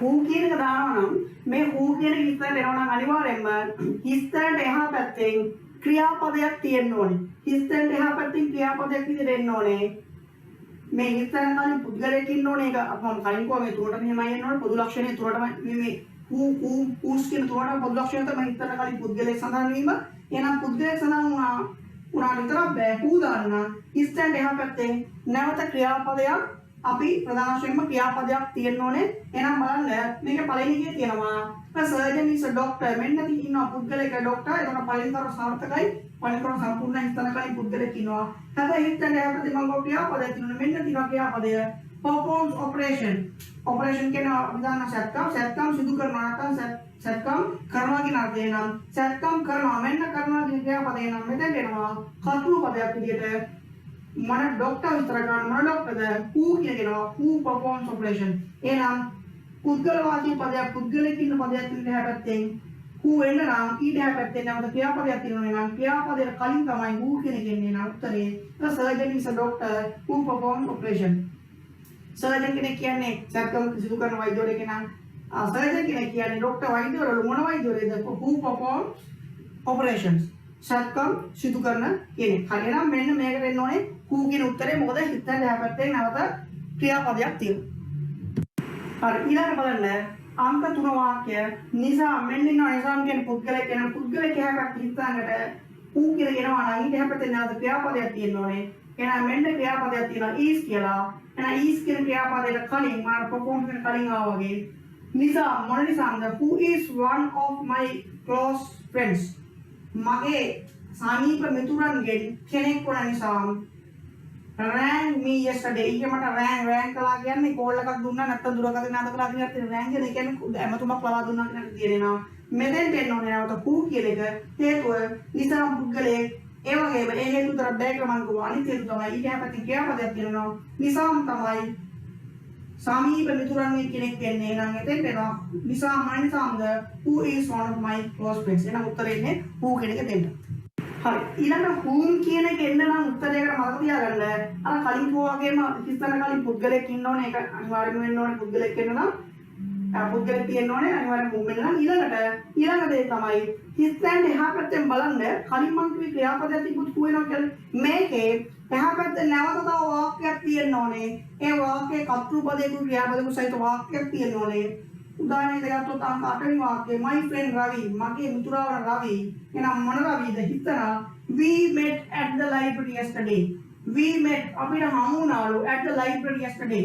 who කියන එක දානවා නම් මේ who කියන එක ඉස්සරහට එනවා නම් අනිවාර්යෙන්ම ඉස්සරහට එහා පැත්තෙන් ක්‍රියාපදයක් තියෙන්න ඕනේ. ඉස්සරහට එහා පැත්තෙන් ක්‍රියාපදයක් විදිහට එන්න ඕනේ. මේ ඉස්සරහට කලින් පුද්ගලයෙක් ඉන්න ඕනේ. ඒක අපම කලින් කොහොම මේ තුනට මෙහෙමයි එන්න ඕනේ. පොදු ලක්ෂණය තුනටම මේ who's කියන තුනට පොදු ලක්ෂණය තමයි ඉස්සරහට කලින් පුද්ගලයෙක් සඳහන් වීම. එහෙනම් පුද්ගලයෙක් සඳහන් උනාට විතරක් බෑ who දාන්න. ඉස්සරහට එහා පැත්තෙන් නැවත ක්‍රියාපදයක් අපි ප්‍රධාන වශයෙන්ම ක්‍රියාපදයක් තියෙන්න ඕනේ. එහෙනම් බලන්න මේක පළවෙනි එකේ තියෙනවා a surgeon is a doctor. මෙන්න තියෙන පුද්ගලයෙක් ડોක්ටර්. එතකොට පළවෙනි කරුණ සාර්ථකයි. පළවෙනි කරුණ සම්පූර්ණයි. ඉස්සරහට පුද්ගලයෙක් ඉන්නවා. හැබැයි හිතන්න හැබැයි මම ක්‍රියාපදයක් තියෙනවා. මෙන්න තියෙනවා ක්‍රියාපදය performs operation. operation කියන විධාන සත්කම් සිදු කරනවා. නැත්නම් සත්කම් කරනවා කියන අර්ථය නම් සත්කම් කරනවා. මෙන්න කරනවා කියන ක්‍රියාපදය නම් මෙතෙන් එනවා කතුළු පදයක් විදිහට मन डॉक्टर विस्तार करना मन डॉक्टर है who क्या कहना who performs operation ये नाम पुद्गलवादी पदया पुद्गले की पदया तीन है पत्ते who एंड नाम ई है पत्ते नाम तो क्या पदया तीन नाम क्या पदया कालिंग कमाई who क्या कहने नाम उत्तरे तो surgeon is a doctor who performs operation surgeon के ने किया ने सत्कम सिद्ध करना वैद्य के नाम सर्जन के ने किया ने डॉक्टर वैद्य और मोन वैद्य देखो who performs operations සත්කම් සිදු කරන කෙනෙක්. හරියට නම් මෙන්න මේකට එන්න ඕනේ who කියන උත්තරේ මොකද හිතන්න හැපැත්තේ නැවත ක්‍රියාපදයක් තියෙනවා. හරි ඊළඟට බලන්න අංක 3 වාක්‍ය නිසා මෙන්න ඉන්නවා නිසාම් කියන පුද්ගලයෙක් කියන පුද්ගලයෙක් හැපැත්ත හිතන්නට who කියලා කියනවා නම් ඊට හැපැත්තේ නැවත ක්‍රියාපදයක් තියෙන්න ඕනේ. එහෙනම් මෙන්න ක්‍රියාපදයක් තියෙනවා is කියලා. එහෙනම් is කියන ක්‍රියාපදයට කලින් මාන perform කරන කලින් ආවා වගේ නිසා මොන නිසාද who is one of my close friends මගේ සමීප මිතුරන්ගෙන් කෙනෙක් වුණ නිසා rang me yesterday ඊයේ මට rang කළා කියන්නේ කෝල් එකක් දුන්නා නැත්නම් දුරකථන නාද කළා කියන අර්ථයෙන් rang කියන කියන්නේ ඇමතුමක් ලබා දුන්නා කියන අර්ථය තියෙනවා මෙතෙන්ට එන්න ඕනේ නැවත who කියන එක හේතුව නිසා පුද්ගලයෙක් ඒ වගේම ඒ හේතු තර ඩයග්‍රෑම් ගුවා අනිත් හේතු තමයි ඊට හැපැත්තේ ක්‍රියාපදයක් තියෙනවා නිසාම තමයි සමීප මිතුරන්ගෙන් කෙනෙක් වෙන්නේ නම් එතෙන්ට එනවා නිසා මනිසාම්ද who is one of my close friends එහෙනම් උත්තරේ ඉන්නේ who කියන එක දෙන්න. හරි ඊළඟ whom කියන එක එන්න නම් උත්තරයකට මතක තියාගන්න අර කලින් වගේම හිතන කලින් පුද්ගලයෙක් ඉන්න ඕනේ ඒක අනිවාර්යයෙන්ම වෙන්න ඕනේ පුද්ගලයෙක් වෙන්න නම් පුද්ගලයෙක් තියෙන්න ඕනේ අනිවාර්යයෙන්ම whom වෙන්න නම් ඊළඟ දේ තමයි හිතෙන් එහා පැත්තෙන් බලන්න කලින් මම කිව්වේ ක්‍රියාපදයක් තිබුත් who වෙනවා කියලා මේකේ එහා පැත්තේ නැවත තව වාක්‍යයක් තියෙන්න ඕනේ. ඒ වාක්‍යයේ කර්තෘ පදයක ක්‍රියාපදයක සහිත වාක්‍යයක් තියෙන්න ඕනේ. උදාහරණයක් ගත්තොත් අංක 8 වෙනි වාක්‍යය my friend Ravi මගේ මිතුරා රවි එනම් මොන රවිද හිතනවා we met at the library yesterday we met අපිට හමු වුණාලු at the library yesterday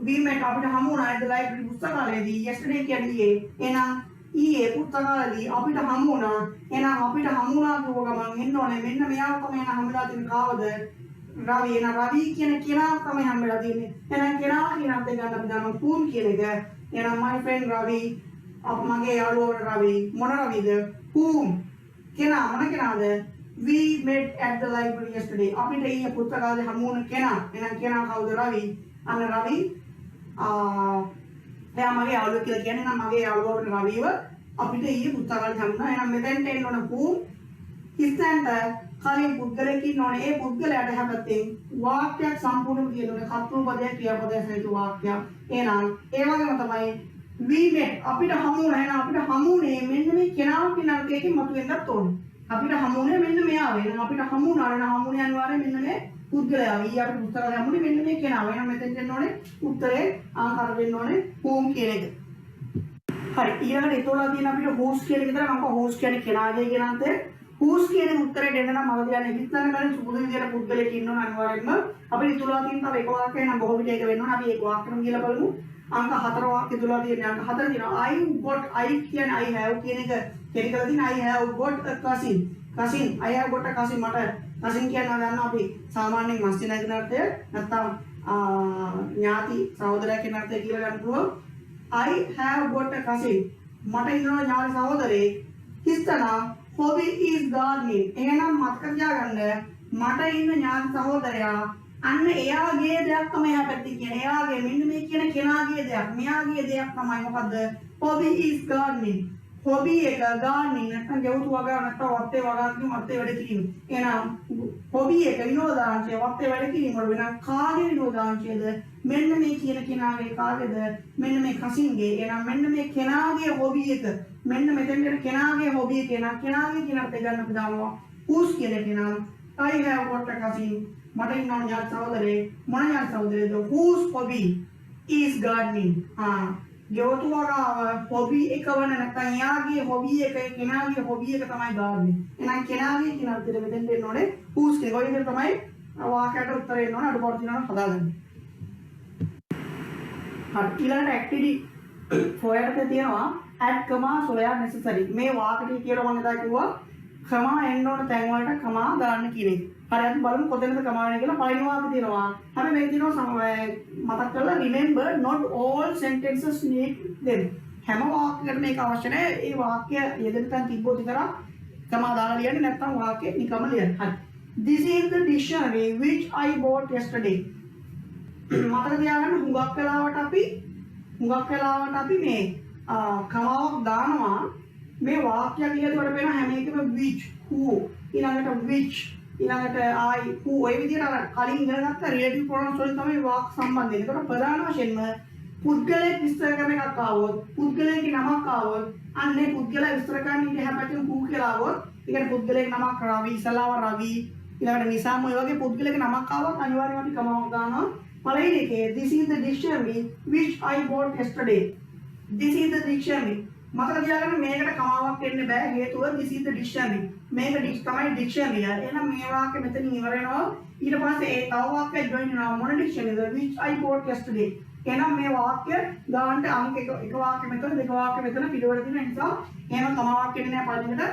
we met අපිට හමු වුණා at the library පුස්තකාලයේදී yesterday කියන්නේ එහෙනම් ඊයේ පුස්තකාලයේදී අපිට හමු වුණා එහෙනම් අපිට හමු වුණා කියව ගමන් එන්න ඕනේ මෙන්න මෙයාව තමයි හම්බෙලා තියෙන කාවද රවි එහෙනම් රවි කියන කෙනා තමයි හම්බෙලා තියෙන්නේ එහෙනම් කෙනා කියන අර්ථය ගන්න අපි දන්නවා whom කියන එක එහෙනම් my friend Ravi මගේ යාළුවා Ravi මොන රවිද whom කෙනා මොන කෙනාද we met at the library yesterday අපිට ඊයේ පුස්තකාලේ හමු වුණ කෙනා එහෙනම් කෙනා කවුද Ravi අන්න Ravi එයා මගේ යාළුවා කියලා කියන්නේ නම් මගේ යාළුවා Raviව අපිට ඊයේ පුස්තකාලේ හම්බුණා එහෙනම් මෙතෙන්ට එන්න ඕන whom ඉස්සෙන්ට කලින් පුද්ගලයෙක් ඉන්නෝනේ ඒ පුද්ගලයාට හැපැත්තෙන් වාක්‍යයක් සම්පූර්ණව කියනෝනේ කර්තෘ පදයක් ක්‍රියාපදයක් සහිත වාක්‍යයක් එහෙනම් ඒ වගේම තමයි we met අපිට හමු වුණා එහෙනම් අපිට හමුුනේ මෙන්න මේ කෙනාව කියන අර්ථයකින් මතුවෙන්නත් ඕනේ අපිට හමුුනේ මෙන්න මෙයා වෙන අපිට හමු වුණා නම් හමුුනේ අනිවාර්යයෙන් මෙන්න මේ පුද්ගලයා ඊ අපිට පුස්තකාලේ හමුුනේ මෙන්න මේ කෙනාව එහෙනම් මෙතෙන් දෙන්න ඕනේ උත්තරේ ආකාර දෙන්න ඕනේ whom කියන එක හරි ඊළඟට ඒතෝලා තියෙන අපිට whose කියන එක විතර මම whose කියන්නේ කෙනාගේ කියන අර්ථය whose කියන උත්තරේ දෙන්න නම් මම කියන්නේ හිතන්න කලින් සුබුදු විදියට පුද්ගලයෙක් ඉන්නවනම් අනිවාර්යයෙන්ම අපිට තුලා තියෙන තව එක වාක්‍යයක් නම් බොහෝ විට ඒක වෙන්න ඕන අපි ඒක වාක්‍යෙම කියලා බලමු අංක 4 වාක්‍ය තුලා තියෙන අංක 4 තියෙනවා I got I කියන්නේ I have කියන එක කෙලිකලා තියෙන I have got a cousin I have got a cousin මට cousin කියනවා දන්නවා අපි සාමාන්‍යයෙන් මස්ති නැගින අර්ථය නැත්නම් ඥාති සහෝදරයා කියන අර්ථය කියලා ගන්න පුළුවන් I have got a cousin මට ඉන්නවා ඥාති සහෝදරයෙක් හිතනවා hobby is gardening එහෙනම් මතක තියාගන්න මට ඉන්න ඥාති සහෝදරයා අන්න එයාගේ දෙයක් තමයි එහා පැත්තේ කියන්නේ එයාගේ මෙන්න මේ කියන කෙනාගේ දෙයක් මෙයාගේ දෙයක් තමයි මොකද්ද hobby is gardening hobby එක gardening නැත්නම් ගෙවතු වගාව නැත්නම් වත්තේ වගාවක් කියන වත්තේ වැඩ කිරීම. එහෙනම් hobby එක විනෝදාංශය වත්තේ වැඩ කිරීම වල වෙන කාගේ විනෝදාංශයද? මෙන්න මේ කියන කෙනාගේ කාගේද? මෙන්න මේ කසින්ගේ. එහෙනම් මෙන්න මේ කෙනාගේ hobby එක. මෙන්න මෙතෙන්ට කෙනාගේ hobby එක එනවා. කෙනාගේ කියන අර්ථය ගන්න අපි දානවා whose කියන එක නම් I have got a cousin. මට ඉන්නවා ඥාති සහෝදරයෙක්. මොන ඥාති සහෝදරයෙක්ද? whose hobby is gardening. ගෙවතු වගාව hobby එක වන නැත්නම් යාගේ hobby එක කෙනාගේ hobby එක තමයි gardening. එහෙනම් කෙනාගේ කියන අර්ථයට මෙතෙන් දෙන්න ඕනේ whose කියන. ඔය විදිහට තමයි වාක්‍යයට උත්තර එන්න ඕනේ. අඩුපාඩු තියෙනවා හදාගන්න. හරි ඊළඟට activity 4 එකේ තියෙනවා add commas where necessary. මේ වාක්‍යය කියලා මම එදා කිව්වා comma එන්න ඕන තැන් වලට comma දාන්න කියන එක. හරි අපි බලමු කොතනද comma වෙන්නේ කියලා. පළවෙනි වාක්‍යය තියෙනවා. අපි මේ තියෙනවා මතක් කරලා remember not all sentences need them. හැම වාක්‍යයකටම මේක අවශ්‍ය නැහැ. ඒ වාක්‍ය යෙදෙන තැන් තිබ්බොත් විතරක් comma දාලා ලියන්න නැත්නම් වාක්‍ය නිකම්ම ලියන්න. හරි. This is the dictionary which I bought yesterday. මතක තියාගන්න හුඟක් වෙලාවට අපි මේ කමාවක් දානවා මේ වාක්‍යයක් ලියනකොට වෙන හැම එකම which who ඊළඟට which ඊළඟට I who ඔය විදිහට අර කලින් ඉගෙන ගත්ත relative pronouns වලින් තමයි වාක්‍ය සම්බන්ධ වෙන්නේ. ඒකට ප්‍රධාන වශයෙන්ම පුද්ගලයෙක් විස්තර කරන එකක් ආවොත් පුද්ගලයෙක්ගේ නමක් ආවොත් අන්නේ පුද්ගලයා විස්තර කරන ඉඳ හැපැතින් who කියලා ආවොත් ඒ කියන්නේ පුද්ගලයෙක් නමක් රවි ඉස්සලාව රවි ඊළඟට නිසාම ඔය වගේ පුද්ගලයෙක් නමක් ආවොත් අනිවාර්යයෙන්ම අපි කමාවක් දානවා. පළවෙනි එකේ this is the dictionary which I bought yesterday. This is the dictionary. මතක තියාගන්න මේකට කමාවක් එන්න බෑ හේතුව this is the dictionary. මේක තමයි dictionary. එහෙනම් මේ වාක්‍ය මෙතනින් ඉවර වෙනවා. ඊට පස්සේ ඒ තව වාක්‍යයක් join වෙනවා මොන dictionaryද which I bought yesterday. එහෙනම් මේ වාක්‍ය ගානට අංක එක වාක්‍ය මෙතන දෙක වාක්‍ය මෙතන පිටවල තියෙන නිසා එහෙම කමාවක් එන්නේ නැහැ පළවෙනිට.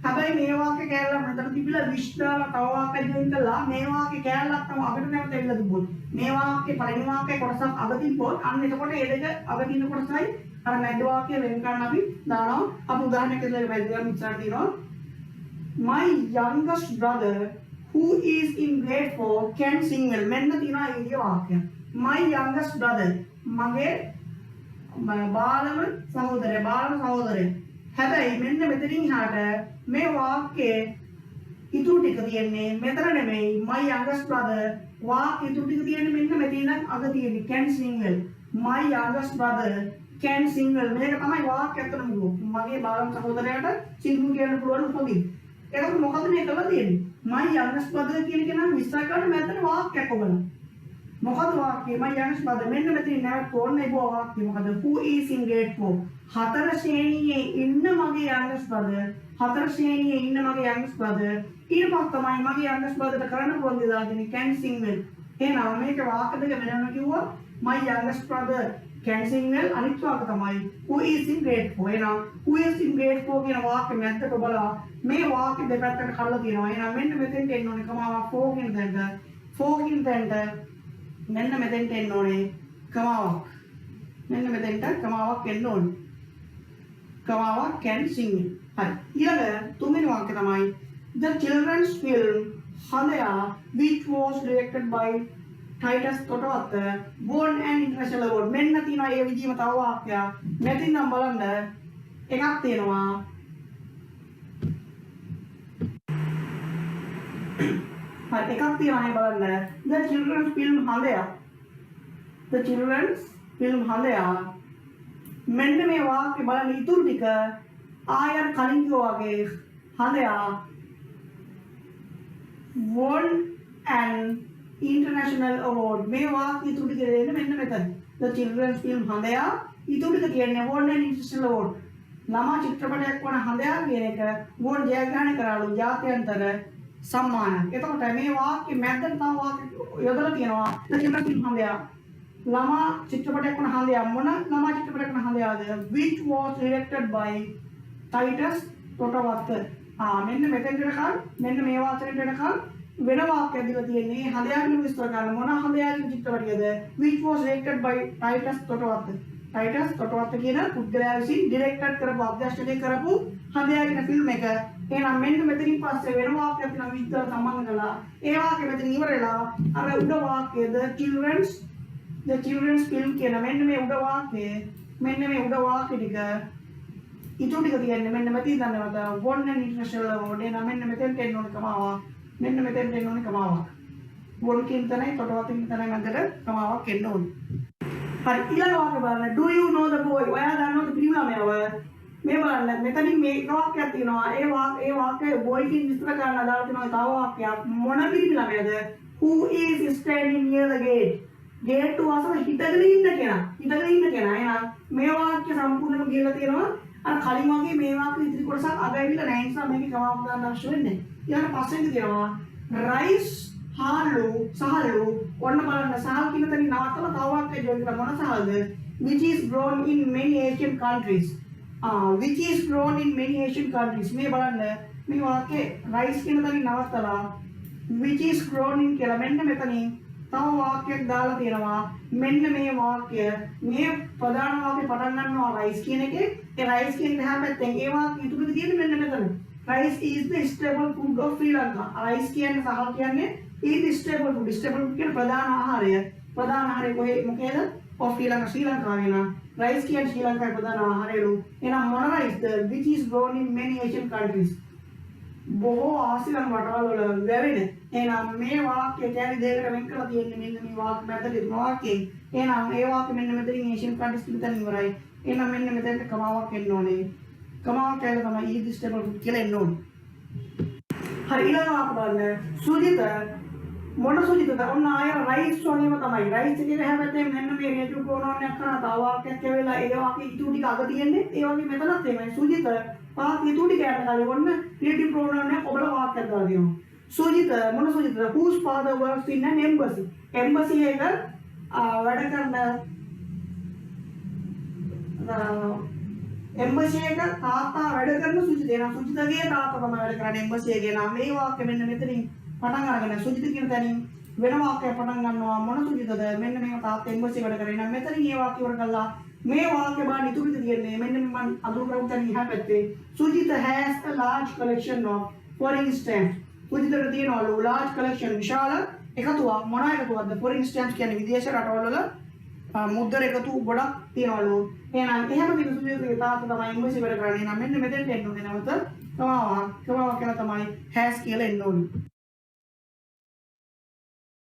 හැබැයි මේ වාක්‍ය කෑල්ල මෙතන තිබිලා විශ් දාලා තව වාක්‍ය join කළා මේ වාක්‍ය කෑල්ලක් තම අපිට නැවත එන්න දුන්නොත් මේ වාක්‍ය පළවෙනි වාක්‍ය කොටසක් අග තිබ්බොත් අන්න එතකොට ඒ දෙක අග තියෙන කොටසයි අර මැද වාක්‍ය වෙන කරන්න අපි දානවා. අපි උදාහරණයක් විදිහට මැද ගන්න ඉස්සරහ තියෙනවා my youngest brother who is in grade 4 can sing well. මෙන්න තියෙනවා ඒ විදිහ වාක්‍යයක්. my youngest brother මගේ බාලම සහෝදරයා. හැබැයි මෙන්න මෙතනින් එහාට මේ වාක්‍යයේ ඉතුරු ටික තියෙන්නේ මෙතන නෙමෙයි my youngest brother වාක්‍ය ඉතුරු ටික තියෙන්නේ මෙන්න මෙතන අග තියෙන්නේ can sing well. my youngest brother can sing well. මේක තමයි වාක්‍ය ඇත්තටම මගේ බාලම සහෝදරයාට සිංහල කියන්න පුළුවන් පොඩි. ඒක මොකද මේ කරලා තියෙන්නේ? my youngest brother කියන එක නම් විස්තර කරන්න මැදට වාක්‍යයක් ඔබලා. මොකද වාක්‍යය my youngest brother මෙන්න මෙතන නැවත ඕනේ වාක්‍යය මොකද? who is in grade 4 හතර ශ්‍රේණියේ ඉන්න මගේ youngest brother ඊට පස්සේ තමයි මගේ youngest brother කරන්න පුළුවන් දේ දාන්නේ can sing well. එහෙනම් මේක වාක්‍ය දෙක වෙනම කිව්වා my youngest brother can sing well අනිත් වාක්‍ය තමයි who is in grade 4. එහෙනම් who is in grade 4 කියන වාක්‍ය මැද්දට බලලා මේ වාක්‍ය දෙපැත්තට කඩලා තියෙනවා. එහෙනම් මෙන්න මෙතෙන්ට එන්න ඕනේ කමාවක් 4 කියන තැනට මෙන්න මෙතෙන්ට එන්න ඕනේ කමාවක්. මෙන්න මෙතෙන්ට කමාවක් එන්න ඕනේ. කමාවක් can sing well. හරි. ඊළඟ තුන්වෙනි වාක්‍ය තමයි the children's film හඳයා which was directed by Titus Totowatta won an international award. මෙන්න තියෙනවා ඒ විදිහම තව වාක්‍යයක්. මෙතන නම් බලන්න එකක් තියෙනවා. හරි එකක් තියෙනවා බලන්න. the children's film හඳයා මෙන්න මේ වාක්‍ය බලන්න ඉතුරු ටික ආයර කලින් කිව්වා වගේ හඳයා won an international award. මේ වාක්‍ය ඉතුරු ටික දෙන්න මෙන්න මෙතන. the children's film හඳයා ඉතුරු ටික කියන්නේ won an international award. ළමා චිත්‍රපටයක් වන හඳයා කියන එක won ජයග්‍රහණය කරාලු ජාත්‍යන්තර සම්මානයක්. එතකොට මේ වාක්‍ය මැද්දට තව වාක්‍ය යොදලා තියෙනවා. the children's film හඳයා ළමා චිත්‍රපටයක් වන හඳයා මොන ළමා චිත්‍රපටයක් වන හඳයාද? which was directed by Titus Totowatta. මෙන්න මෙතෙන්ට මෙන්න මේ වාක්‍යයට එනකන් වෙන වාක්‍යයක් දීලා තියෙන්නේ හඳයාගේ විස්තර කරන මොන හඳයාගේ චිත්‍රපටයද? which was directed by Titus Totowatta. Titus Totowatta කියන පුද්ගලයා විසින් ඩිරෙක්ටර් කරපු අධ්‍යක්ෂණය කරපු හඳයාගේ ෆිල්ම් එක. එහෙනම් මෙන්න මෙතනින් පස්සේ වෙන වාක්‍යයක් තියෙනවා විස්තර සම්බන්ධ කරලා. ඒ වාක්‍ය මෙතන ඉවර වෙලා අර උඩ වාක්‍යය the children's film කියන මෙන්න මේ උඩ වාක්‍ය ටික ඉතුරු ටික තියන්නේ මෙන්න මෙතන දන්නවද වොන් and ඉන්ටර්නැෂනල් අවෝඩ් එන මෙන්න මෙතෙන්ට එන්න ඕනේ කමාවක්. මෙන්න මෙතෙන්ට එන්න ඕනේ කමාවක්. වොන් කියන තැනයි තොටවතින් තැනයි මැදට කමාවක් එන්න ඕනේ. හරි ඊළඟ වාක්‍ය බලන්න. Do you know the boy? ඔයා දන්නවද පිරිමි ළමයාව? මේ බලන්න මෙතනින් මේ වාක්‍යයක් තියෙනවා. ඒ වාක්‍යය boy කින් විස්තර කරන්න අදාළ තියෙනවා. තව වාක්‍යයක් මොන පිරිමි ළමයාද? Who is standing near the gate? ගේට්ටු අසල හිටගෙන ඉන්න කෙනා. එහෙනම් මේ වාක්‍ය සම්පූර්ණයෙන්ම කියලා තියෙනවා. අර කලින් වගේ මේ වාක්‍ය ඉදිරි කොටසක් අග ඇවිල්ලා නැහැ. ඒ නිසා මේකේ කමාවක් දාන්න අවශ්‍ය වෙන්නේ නැහැ. ඊළඟ පස්සෙන් තියෙනවා rice සහලු ඔන්න බලන්න සහල් කියන තැනින් නවත්තලා තව වාක්‍යයක් ජොයින් කරලා මොන සහල්ද? which is grown in many Asian countries. which is grown in many Asian countries. මේ බලන්න මේ වාක්‍යේ rice කියන තැනින් නවත්තලා which is grown in කියලා මෙන්න මෙතනින් තව වාක්‍යයක් දාලා තියෙනවා. මෙන්න මේ වාක්‍ය මේ ප්‍රධාන වාක්‍ය පටන් ගන්නවා rice කියන එකේ. ඒ rice කියන එහා පැත්තෙන් ඒ වාක්‍ය ඉතුරුද තියෙන්නේ මෙන්න මෙතන. rice is the staple food of Sri Lanka. rice කියන්නේ සහල් කියන්නේ is staple food. staple food කියන්නේ ප්‍රධාන ආහාරය. ප්‍රධාන ආහාරය කොහේ මොකේද? of Sri Lanka. ශ්‍රී ලංකාවේ නා rice කියන්නේ ශ්‍රී ලංකාවේ ප්‍රධාන ආහාරයලු. එහෙනම් මොන rice the? which is grown in many Asian countries. බොහෝ ආසියානු රටවල් වල වැවෙන. එහෙනම් මේ වාක්‍ය කියන්නේ දෙයකට වෙන් කරලා තියෙන්නේ මෙන්න මේ වාක්‍ය මැදට තියෙන වාක්‍යයෙන්. එහෙනම් මේ වාක්‍ය මෙන්න මෙතනින් ඒෂියන් කන්ට්‍රීස් පිටතන ඉවරයි. එහෙනම් මෙන්න මෙතනට කමාවක් එන්න ඕනේ. කමාවක් කියලා තමයි ඊ ස්ටේබල් කියලා එන්න ඕනේ. හරි ඊළඟ වාක්‍ය බලන්න. සුජිත මොන සුජිතද? ඔන්න ආය රයිස් වගේම තමයි. රයිස් එකේ හැබැයි මෙන්න මේ රේජු ප්‍රොනෝන් එකක් කරා තව වාක්‍යයක් කියවෙලා ඒ වාක්‍ය ඉතුරු ටික අග තියෙන්නේ. ඒ වගේ මෙතනත් එමය. සුජිත වාක්‍ය ඉතුරු ටික යට කරලා ඔන්න ක්‍රියේටිව් ප්‍රොනෝන් එක ඔබලා වාක්‍යයක් දාලා දෙනවා. සුජිත මොන සුජිතද? whose father works in an embassy. embassy එක වැඩ කරන embassy එක තාත්තා වැඩ කරන සුජිත. එහෙනම් සුජිතගේ තාත්තා තමයි වැඩ කරන්නේ embassy එකේ. නම් මේ වාක්‍ය මෙන්න මෙතනින් පටන් අරගෙන සුජිත කියන තැනින් වෙන වාක්‍යයක් පටන් ගන්නවා. මොන සුජිතද? මෙන්න මේක තාත්තා embassy වැඩ කරේ. නම් මෙතනින් මේ වාක්‍ය ඉවර කළා. මේ වාක්‍ය බලන්න ඉතුරු තියෙන්නේ මෙන්න මම අඳුර කරපු තැන ඉහා පැත්තේ. සුජිත has a large collection of foreign stamps. සුජිතට තියෙනවලු large collection විශාල එකතුවක්. මොන එකතුවක්ද? foreign stamps කියන්නේ විදේශ රටවල් වල මුද්දර එකතු ගොඩක් තියෙනවලු. එහෙනම් එහෙම තියෙන සුජිතගේ තාත්තා තමයි embassy වැඩ කරන්නේ. නම් මෙන්න මෙතෙන්ට එන්න ඕනේ. නැවත කමාවක් කියලා තමයි has කියලා එන්න ඕනේ.